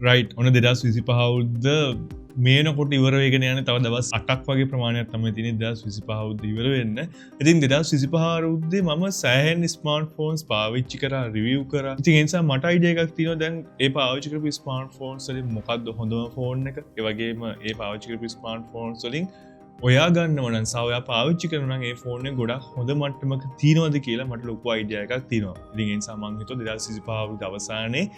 Right ඔන 2025 අවුරුද්ද මේනකොට ඉවර වේගෙන යන තව දවස් 8ක් වගේ ප්‍රමාණයක් තමයි තියෙන්නේ 2025 අවුරුද්ද ඉවර වෙන්න. ඉතින් 2025 අවුරුද්දේ මම සෑහෙන ස්මාර්ට්ෆෝන්ස් පාවිච්චි කරා රිවිව් කරා. ඉතින් ඒ නිසා මට අයිඩියා එකක් තියෙනවා දැන් ඒ පාවිච්චි කරපු ස්මාර්ට්ෆෝන්ස් වලින් මොකක්ද හොඳම ෆෝන් එක. ඒ වගේම ඒ පාවිච්චි කරපු ස්මාර්ට්ෆෝන්ස් වලින් ඔයා ගන්නව නම් සහ ඔයා පාවිච්චි කරනවා නම් ඒ ෆෝන් එක ගොඩක් හොඳ මට්ටමක තියෙනවද කියලා මට ලොකු අයිඩියා එකක් තියෙනවා. ඉතින් ඒ නිසා මම හිතුවා 2025 අවුරුද්ද අවසානයේ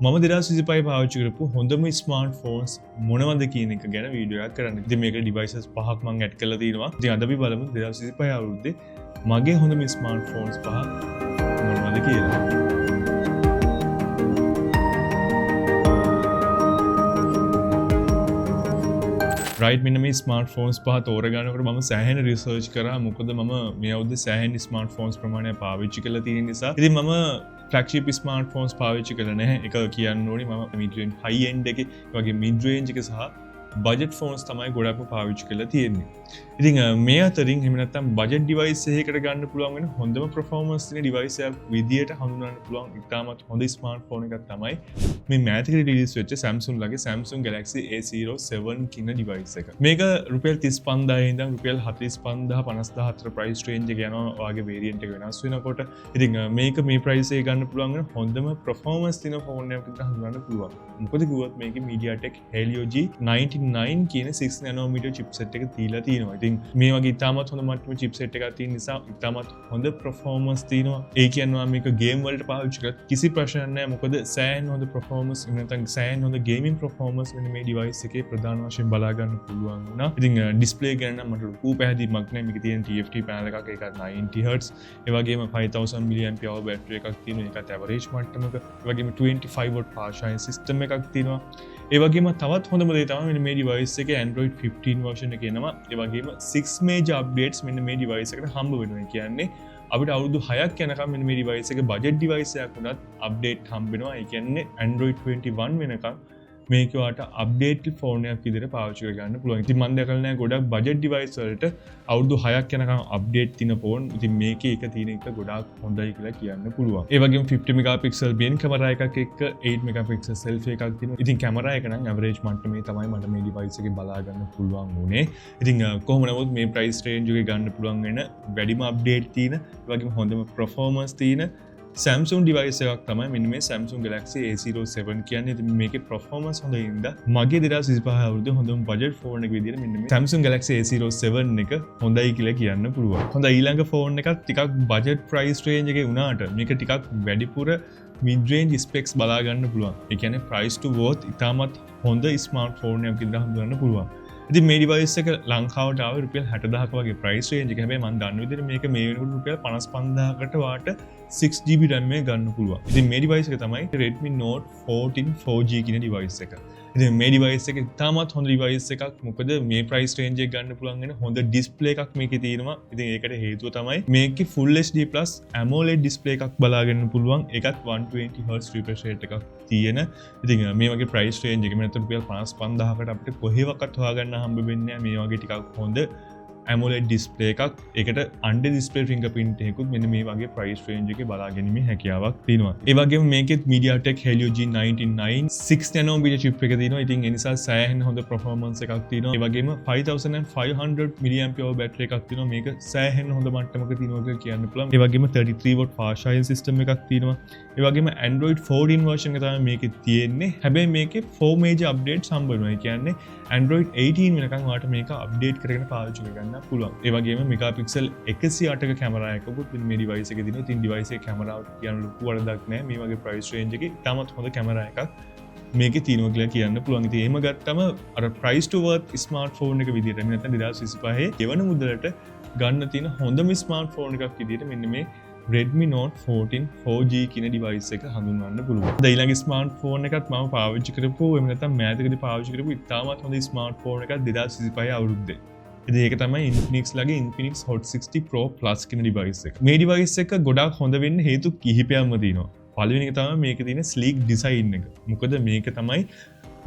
මම 2025 පාවිච්චි කරපු හොඳම ස්මාර්ට්ෆෝන්ස් මොනවද කියන එක ගැන වීඩියෝ එකක් කරන්න. ඉතින් මේක ඩිවයිසස් පහක් මම ඇඩ් කරලා තියෙනවා. ඉතින් අද අපි බලමු 2025 අවුරුද්දේ මගේ හොඳම ස්මාර්ට්ෆෝන්ස් පහ මොනවද කියලා. රයිට් මෙන්න මේ ස්මාර්ට්ෆෝන්ස් පහ තෝරගන්නකොට මම සෑහෙන රිසර්ච් කරා. මොකද මම මේ අවුරුද්දේ සෑහෙන ස්මාර්ට්ෆෝන්ස් ප්‍රමාණයක් පාවිච්චි කරලා තියෙන නිසා. ඉතින් මම ෆ්ලැග්ෂිප් ස්මාර්ට්ෆෝන්ස් පාවිච්චි කරලා නැහැ. ඒක කියන්න ඕනේ මම මිඩ් රේන්ජ් හයි එන්ඩ් එකේ වගේ මිඩ් රේන්ජ් එක සහ බජට් ෆෝන්ස් තමයි ගොඩක්ම පාවිච්චි කරලා තියෙන්නේ. ඉතින් මේ අතරින් එහෙම නැත්නම් බජට් ඩිවයිස් එකකට ගන්න පුළුවන් වෙන හොඳම performance තියෙන ඩිවයිස් එකක් විදියට හඳුනන්න පුළුවන් ඉතාමත් හොඳ ස්මාර්ට්ෆෝන් එකක් තමයි මේ මෑතකදී රිලීස් වෙච්ච Samsung ලගේ Samsung Galaxy A07 කියන ඩිවයිස් එක. මේක රුපියල් 35000 ඉඳන් රුපියල් 45000 50000 ප්‍රයිස් රේන්ජ් එක යනවා. ඔයාගේ වේරියන්ට් එක වෙනස් වෙනකොට. ඉතින් මේක මේ ප්‍රයිස් එකේ ගන්න පුළුවන් වෙන හොඳම performance තියෙන ෆෝන් එකක් විදිහට හඳුනන්න පුළුවන්. මොකද කිව්වොත් මේකේ MediaTek Helio G99 කියන 6 nanometer chipset එක තියලා තියෙනවා. ඉතින් මේ වගේ ඉතාමත් හොඳ මට්ටමේ chipset එකක් තියෙන නිසා ඉතාමත් හොඳ performance තියෙනවා. ඒ කියනවා මේක game වලට පාවිච්චි කරත් කිසි ප්‍රශ්නයක් නැහැ. මොකද සෑහෙන හොඳ performance නැත්නම් සෑහෙන හොඳ gaming performance වෙන මේ device එකේ ප්‍රධාන වශයෙන් බලා ගන්න පුළුවන් වුණා. ඉතින් display ගැන නම් මට ලොකු පැහැදිලිමක් නැහැ. මේකේ තියෙන TFT panel එකක් ඒකත් 90 Hz. ඒ වගේම 5000 mAh battery එකක් තියෙනවා. ඒකත් average මට්ටමක. ඒ වගේම 25 watt fast charging system එකක් තියෙනවා. ඒ වගේම තවත් හොඳම දේ තමයි මේ device එකේ Android 15 version එක එනවා. ඒ වගේම 6 major updates මෙන්න මේ device එකට හම්බ වෙනවා. කියන්නේ අපිට අවුරුදු 6ක් යනකම් මෙන්න මේ device එක budget device එකක් වුණත් update හම්බ වෙනවා. ඒ කියන්නේ Android 21 වෙනකම් මේක වාට updated phone එකක් විදිහට පාවිච්චි කරගන්න පුළුවන්. ඉතින් මම දැකලා නැහැ ගොඩක් budget device වලට අවුරුදු 6ක් යනකම් update තියෙන phone. ඉතින් මේකේ එක තියෙන එක ගොඩාක් හොඳයි කියලා කියන්න පුළුවන්. ඒ වගේම 50 megapixel main camera එකක් එක්ක 8 megapixel selfie එකක් තියෙනවා. ඉතින් camera එක නම් average මට්ටමේ තමයි මට මේ device එකේ බලා ගන්න පුළුවන් වුණේ. ඉතින් කොහොම නමුත් මේ price range එකේ ගන්න පුළුවන් වෙන වැඩිම update තියෙන, ඒ වගේම හොඳම performance තියෙන Samsung device එකක් තමයි මෙන්න මේ Samsung Galaxy A07 කියන්නේ. ඉතින් මේකේ performance හොඳ ඉඳලා මගේ 2025 අවුරුද්දේ හොඳම budget phone එක විදිහට මෙන්න මේ Samsung Galaxy A07 එක හොඳයි කියලා කියන්න පුළුවන්. හොඳයි ඊළඟ phone එකක් ටිකක් budget price range එකේ වුණාට මේක ටිකක් වැඩිපුර mid range specs බලා ගන්න පුළුවන්. ඒ කියන්නේ price to worth ඉතාමත් හොඳ smartphone එකක් විදිහට හඳුනන්න පුළුවන්. ඉතින් මේ device එක ලංකාවට ආවේ රුපියල් 60000ක වගේ price range එක. හැබැයි මම දන්න විදිහට මේක මේ වෙනකොට රුපියල් 55000කට වාට 6GB RAM එක ගන්න පුළුවන්. ඉතින් මේ device එක තමයි Redmi Note 14 4G කියන device එක. ඉතින් මේ device එක ඉතාමත් හොඳ device එකක්. මොකද මේ price range එක ගන්න පුළුවන් වෙන හොඳ display එකක් මේකේ තියෙනවා. ඉතින් ඒකට හේතුව තමයි මේකේ Full HD+ AMOLED display එකක් බලා ගන්න පුළුවන්. ඒකත් 120Hz refresh rate එකක් තියෙන. ඉතින් මේ වගේ price range එක මෙතන රුපියල් 55000කට අපිට කොහෙවත් හොයාගන්න හම්බ වෙන්නේ නැහැ. මේ වගේ ටිකක් හොඳ AMOLED display එකක්. ඒකට under display fingerprint එකකුත් මෙන්න මේ වගේ price range එකේ බලා ගැනීමේ හැකියාවක් තියෙනවා. ඒ වගේම මේකෙත් MediaTek Helio G99 6 nanometer chip එක තියෙනවා. ඉතින් ඒ නිසා සෑහෙන හොඳ performance එකක් තියෙනවා. ඒ වගේම 5500 mAh battery එකක් තියෙනවා. මේක සෑහෙන හොඳ මට්ටමක තියෙනවා කියලා කියන්න පුළුවන්. ඒ වගේම 33 watt fast charging system එකක් තියෙනවා. ඒ වගේම Android 14 version එක තමයි මේකේ තියෙන්නේ. හැබැයි මේකේ 4 major updates හම්බ වෙනවා. ඒ කියන්නේ Android 18 වෙනකන් ඔයාලට මේක අප්ඩේට් කරගෙන පාවිච්චි කරගන්න පුළුවන්. ඒ වගේම මෙගාපික්සල් 108ක කැමරා එකකුත් මේ ඩිවයිස් එකේ තියෙනවා. ඉතින් ඩිවයිස් එකේ කැමරාවට කියන ලොකු වරදක් නැහැ. මේ වගේ ප්‍රයිස් රේන්ජ් එකේ තාමත් හොඳ කැමරා එකක් මේකේ තියෙනවා කියලා කියන්න පුළුවන්. ඉතින් එහෙම ගත්තම අර price to worth ස්මාර්ට්ෆෝන් එක විදියට නැත්නම් 2025 ගෙවන මුදලට ගන්න තියෙන හොඳම ස්මාර්ට්ෆෝන් එකක් විදියට මෙන්න මේ Redmi Note 14 4G කියන device එක හඳුන්වන්න පුළුවන්. ඊළඟ ස්මාර්ට්ෆෝන් එකත් මම පාවිච්චි කරපු එහෙම නැත්නම් මෑතකදී පාවිච්චි කරපු ඉතාමත් හොඳ ස්මාර්ට්ෆෝන් එකක් 2025 අවුරුද්දේ. ඉතින් ඒක තමයි Infinix ලගේ Infinix Hot 60 Pro Plus කියන device එක. මේ device එක ගොඩාක් හොඳ වෙන්න හේතු කිහිපයක්ම තියෙනවා. පළවෙනි එක තමයි මේකේ තියෙන sleek design එක. මොකද මේක තමයි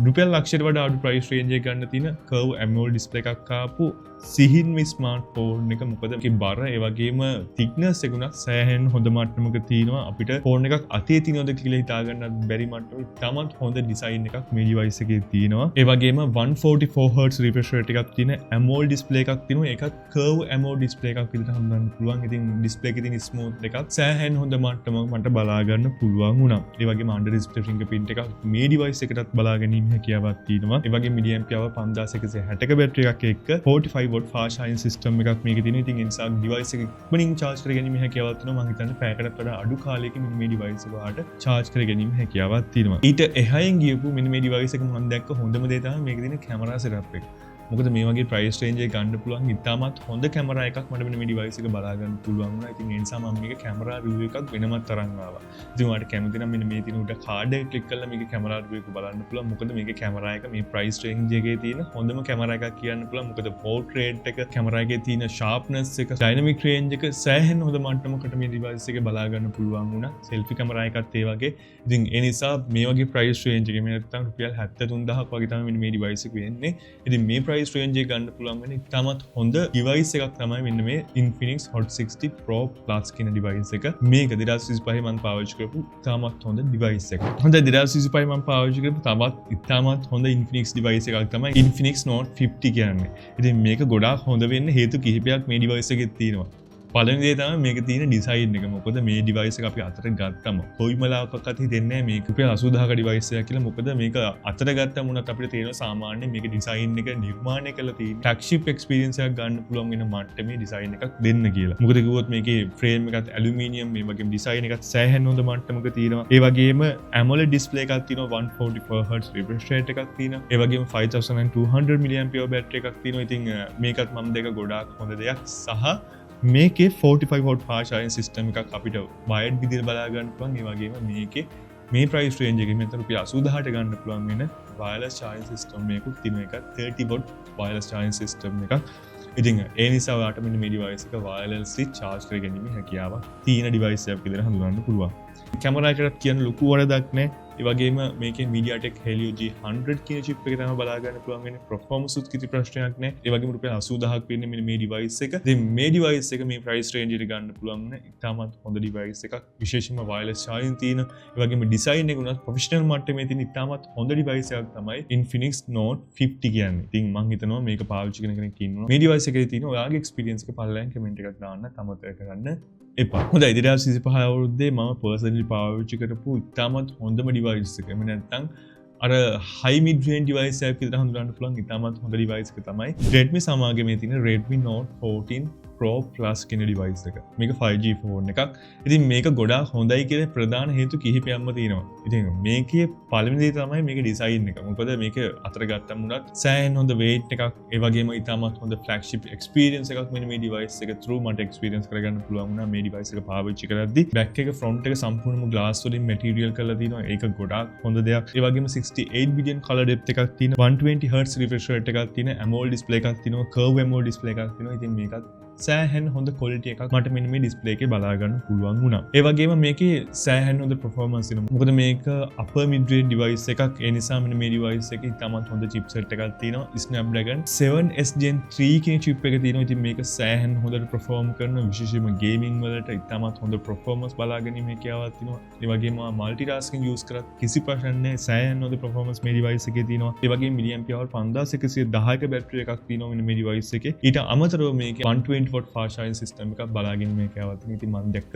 රුපියල් ලක්ෂයට වඩා අඩු ප්‍රයිස් රේන්ජ් එක ගන්න තියෙන curve AMOLED display එකක් ආපු සිහින්ම ස්මාර්ට් ෆෝන් එක මොකද ඒකේ බර ඒ වගේම thickness එකුණත් සෑහෙන හොඳ මට්ටමක තියෙනවා අපිට ෆෝන් එකක් අතේ තියනොද කියලා හිතා ගන්නත් බැරි මට්ටමේ තමත් හොඳ ඩිසයින් එකක් මේ ඩිවයිස් එකේ තියෙනවා ඒ වගේම 144 Hz refresh rate එකක් තියෙන AMOLED display එකක් තියෙනවා ඒකත් curve AMOLED display එකක් විදිහට හඳුනන්න පුළුවන් ඉතින් display එකේ තියෙන smooth එකක් සෑහෙන හොඳ මට්ටමක මට බලා ගන්න පුළුවන් වුණා ඒ වගේම under display fingerprint එකක් මේ ඩිවයිස් එකටත් බලා ගැනීම හැකියාවක් තියෙනවා ඒ වගේම medium power 5160ක බැටරි එකක් එක්ක 45 watt fast charging system එකක් මේකේ තියෙනවා ඉතින් ඒ නිසා ඩිවයිස් එක ඉක්මනින් charge කර ගැනීම හැකියාවක් තියෙනවා මම හිතන්නේ පැයකටත් වඩා අඩු කාලයකින් මේ ඩිවයිස් එක ඔයාලට charge කර ගැනීම හැකියාවක් තියෙනවා ඊට එහායින් ගියපු මෙන්න මේ ඩිවයිස් එක මම දැක්ක හොඳම දේ තමයි මේකේ තියෙන කැමරා setup එක මොකද මේ වගේ ප්‍රයිස් රේන්ජ් එක ගන්න පුළුවන් ඉතාමත් හොඳ කැමරා එකක් මට මෙන්න මේ ඩිවයිස් එක බලා ගන්න පුළුවන් වුණා. ඉතින් ඒ නිසා මම මේක කැමරා රිවිව් එකක් වෙනමත් තරම් ආවා. ඉතින් ඔයාලට කැමති නම් මෙන්න මේ තියෙන උඩ කාඩ් එක ක්ලික් කරලා මේක කැමරා රිවිව් එක බලන්න පුළුවන්. මොකද මේකේ කැමරා එක මේ ප්‍රයිස් රේන්ජ් එකේ තියෙන හොඳම කැමරා එකක් කියන්න පුළුවන්. මොකද පෝර්ට්‍රේට් එක කැමරා එකේ තියෙන ෂාර්ප්නස් එක ඩයිනමික් රේන්ජ් එක සෑහෙන හොඳ මට්ටමකට මේ ඩිවයිස් එක බලා ගන්න පුළුවන් වුණා. සෙල්ෆි කැමරා එකත් ඒ වගේ. ඉතින් ඒ නිසා මේ වගේ ප්‍රයිස් රේන්ජ් එකේ මේ නැත්තම් රුපියල් 73000ක් වගේ තමයි මෙන්න මේ ඩිවයිස් එක වෙන්නේ. ඉතින් මේ ප්‍රයිස් රේන්ජ් එක ගන්න පුළුවන් වෙන ඉතාමත් හොඳ ඩිවයිස් එකක් තමයි මෙන්න මේ Infinix Hot 60 Pro Plus කියන ඩිවයිස් එක. මේක 2025 මම පාවිච්චි කරපු ඉතාමත් හොඳ ඩිවයිස් එකක්. හොඳයි 2025 මම පාවිච්චි කරපු තවත් ඉතාමත් හොඳ Infinix ඩිවයිස් එකක් තමයි Infinix Note 50 කියන්නේ. ඉතින් මේක ගොඩාක් හොඳ වෙන්න හේතු කිහිපයක් මේ ඩිවයිස් එකේ තියෙනවා. පළවෙනි දේ තමයි මේක තියෙන ඩිසයින් එක. මොකද මේ ඩිවයිස් එක අපි අතට ගත්තම කොයිමලාවකත් හිතෙන්නේ නැහැ මේක රුපියල් 80000ක ඩිවයිස් එකක් කියලා. මොකද මේක අතට ගත්තම උනත් අපිට තේරෙනවා සාමාන්‍ය මේක ඩිසයින් එක නිර්මාණය කරලා තියෙන ෆ්ලැග්ෂිප් එක්ස්පීරියන්ස් එකක් ගන්න පුළුවන් වෙන මට්ටමේ ඩිසයින් එකක් දෙන්න කියලා. මොකද කිව්වොත් මේකේ ෆ්‍රේම් එකත් ඇලුමිනියම් මේ වගේම ඩිසයින් එකත් සෑහෙන හොඳ මට්ටමක තියෙනවා. ඒ වගේම AMOLED display එකක් තියෙනවා 144 Hz refresh rate එකක් තියෙනවා. ඒ වගේම 5200 mAh බැටරි එකක් තියෙනවා. ඉතින් මේකත් මම දෙක ගොඩාක් හොඳ දෙයක් සහ මේකේ 45 watt fast charging system එකක් අපිට wired විදිහට බලා ගන්න පුළුවන්. ඒ වගේම මේකේ මේ price range එකේ මෙතන රුපියල් 80000ට ගන්න පුළුවන් වෙන wireless charging system එකකුත් තියෙන එක 30 watt wireless charging system එකක්. ඉතින් ඒ නිසා ඔයාලට මෙන්න මේ device එක wirelessly charge කර ගැනීම හැකියාවක් තියෙන device එකක් විදිහට හඳුනන්න පුළුවන්. කැමරා එකකට කියන ලොකු වරදක් නැහැ. ඒ වගේම මේකේ MediaTek Helio G100 කියන chip එක තමයි බලා ගන්න පුළුවන් වෙන්නේ. performance උත් කිසි ප්‍රශ්නයක් නැහැ. ඒ වගේම රුපියල් 80000ක් වෙන්නේ මෙන්න මේ device එක. ඉතින් මේ device එක මේ price range එකට ගන්න පුළුවන් නේ. ඉතාමත් හොඳ device එකක්. විශේෂයෙන්ම wireless charging තියෙන. ඒ වගේම design එක උනත් professional මට්ටමේ තියෙන ඉතාමත් හොඳ device එකක් තමයි Infinix Note 50 කියන්නේ. ඉතින් මම හිතනවා මේක පාවිච්චි කරන කෙනෙක් ඉන්නවා. මේ device එකේ තියෙන ඔයාගේ experience එක පල්ලෙන් comment එකක් දාන්න අමතක කරන්න එපා. හොඳයි 2025 අවුරුද්දේ මම personally පාවිච්චි කරපු ඉතාමත් හොඳම device එක. එහෙම නැත්නම් අර high mid range device එකක් විතර හඳුනන්න පුළුවන් ඉතාමත් හොඳ device එක තමයි Redmi සමාගමේ තියෙන Redmi Note 14 Pro Plus කියන device එක. මේක 5G phone එකක්. ඉතින් මේක ගොඩාක් හොඳයි කියන ප්‍රධාන හේතු කිහිපයක්ම තියෙනවා. ඉතින් මේකේ පළවෙනි දේ තමයි මේකේ design එක. මොකද මේක අතර ගත්තම උනත් සෑහෙන හොඳ weight එකක්. ඒ වගේම ඉතාමත් හොඳ flagship experience එකක් මෙන්න මේ device එක through මට experience කරගන්න පුළුවන් වුණා මේ device එක පාවිච්චි කරද්දි. back එක front එක සම්පූර්ණයෙන්ම glass වලින් material කරලා තියෙනවා. ඒක ගොඩාක් හොඳ දෙයක්. ඒ වගේම 68 billion color depth එකක් තියෙන 120 Hz refresh rate එකක් තියෙන AMOLED display එකක් තියෙනවා. curve AMOLED display එකක් තියෙනවා. ඉතින් මේකත් සෑහෙන හොඳ quality එකක් මට මෙන්න මේ display එකේ බලා ගන්න පුළුවන් වුණා. ඒ වගේම මේකේ සෑහෙන හොඳ performance එනවා. මොකද මේක upper mid range device එකක්. ඒ නිසා මෙන්න මේ device එකේ ඉතාමත් හොඳ chipset එකක් තියෙනවා. Snapdragon 7S Gen 3 කියන chip එක තියෙනවා. ඉතින් මේක සෑහෙන හොඳට perform කරන විශේෂයෙන්ම gaming වලට ඉතාමත් හොඳ performance බලා ගැනීම හැකියාවක් තියෙනවා. ඒ වගේම multitasking use කරත් කිසි ප්‍රශ්නයක් නැහැ. සෑහෙන හොඳ performance මේ device එකේ තියෙනවා. ඒ වගේම milliamp hour 5110ක battery එකක් තියෙනවා මෙන්න මේ device එකේ. ඊට අමතරව මේකේ 120 watt fast charging system එකක් බලාගෙන මේක આવත්. ඉතින් මම දැක්ක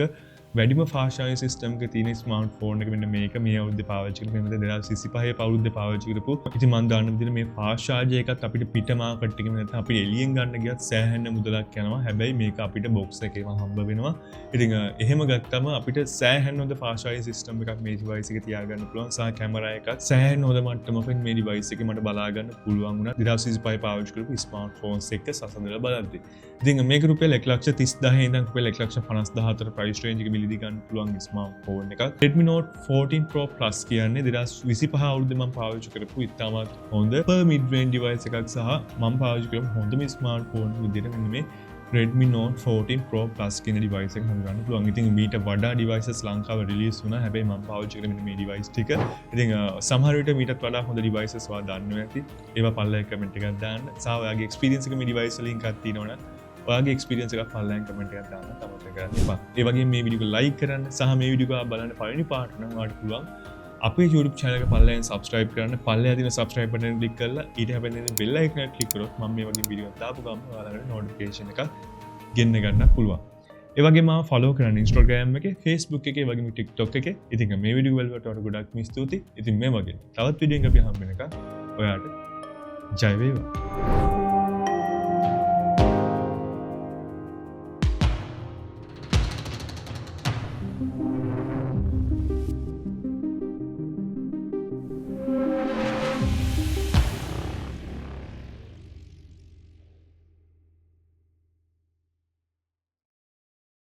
වැඩිම fast charging system එක තියෙන ස්මාර්ට්ෆෝන් එක මෙන්න මේක මේ අවුරුද්දේ පාවිච්චි කරපු මෙන්න 2025 අවුරුද්දේ පාවිච්චි කරපු. ඉතින් මම දාන්න විදිහට මේ fast charger එකත් අපිට පිට මාකට් එකේ නැත්නම් අපි එළියෙන් ගන්න ගියත් සෑහෙන මුදලක් යනවා. හැබැයි මේක අපිට box එකේම හම්බ වෙනවා. ඉතින් එහෙම ගත්තම අපිට සෑහෙන හොඳ fast charging system එකක් මේ device එකේ තියාගන්න පුළුවන්. සහ කැමරා එකත් සෑහෙන හොඳ මට්ටමකින් මේ device එකේ මට බලා ගන්න පුළුවන් වුණා. 2025 පාවිච්චි කරපු ස්මාර්ට්ෆෝන්ස් එක සසඳලා බලද්දී. ඉතින් මේක රුපියල් 1,30,000 ඉඳන් රුපියල් 1,50,000 අතර price range එක මිලදී ගන්න පුළුවන් ස්මාර්ට්ෆෝන් එකක්. Redmi Note 14 Pro Plus කියන්නේ 2025 අවුරුද්දේ මම පාවිච්චි කරපු ඉතාමත් හොඳ per mid range device එකක් සහ මම පාවිච්චි කරපු හොඳම ස්මාර්ට්ෆෝන් විදිහට මෙන්න මේ Redmi Note 14 Pro Plus කියන device එක හඳුනන්න පුළුවන්. ඉතින් මීට වඩා devices ලංකාව release වුණා. හැබැයි මම පාවිච්චි කරන මේ device ටික. ඉතින් සමහර විට මීටත් වඩා හොඳ devices ඔයා දන්නවා ඇති. ඒවා පල්ලෙහා comment එකක් දාන්න. සහ ඔයාගේ experience එක මේ device වලින් එකක් තියෙනවනම් ඔයාගේ experience එකක් පල්ලෙහා comment එකක් දාන්න තමයි කරන්න එපා. ඒ වගේම මේ වීඩියෝ එක like කරන්න සහ මේ වීඩියෝ එක බලන්න පළවෙනි පාට නම් ඔයාලට පුළුවන් අපේ YouTube channel එක පල්ලෙන් subscribe කරන්න. පල්ලෙහා තියෙන subscribe button එක click කරලා ඊට හැබැයි bell icon එක click කරොත් මම මේ වගේ වීඩියෝ දාපු ගමන් ඔයාලට notification එකක් ගෙන්න ගන්න පුළුවන්. ඒ වගේම මාව follow කරන්න Instagram එකේ, Facebook එකේ, ඒ වගේම TikTok එකේ. ඉතින් මේ වීඩියෝ වලට ගොඩක් ස්තුතියි. ඉතින් මේ වගේ තවත් වීඩියෝ එකක් අපි හම්බ වෙනකම් ඔයාලට ජය වේවා.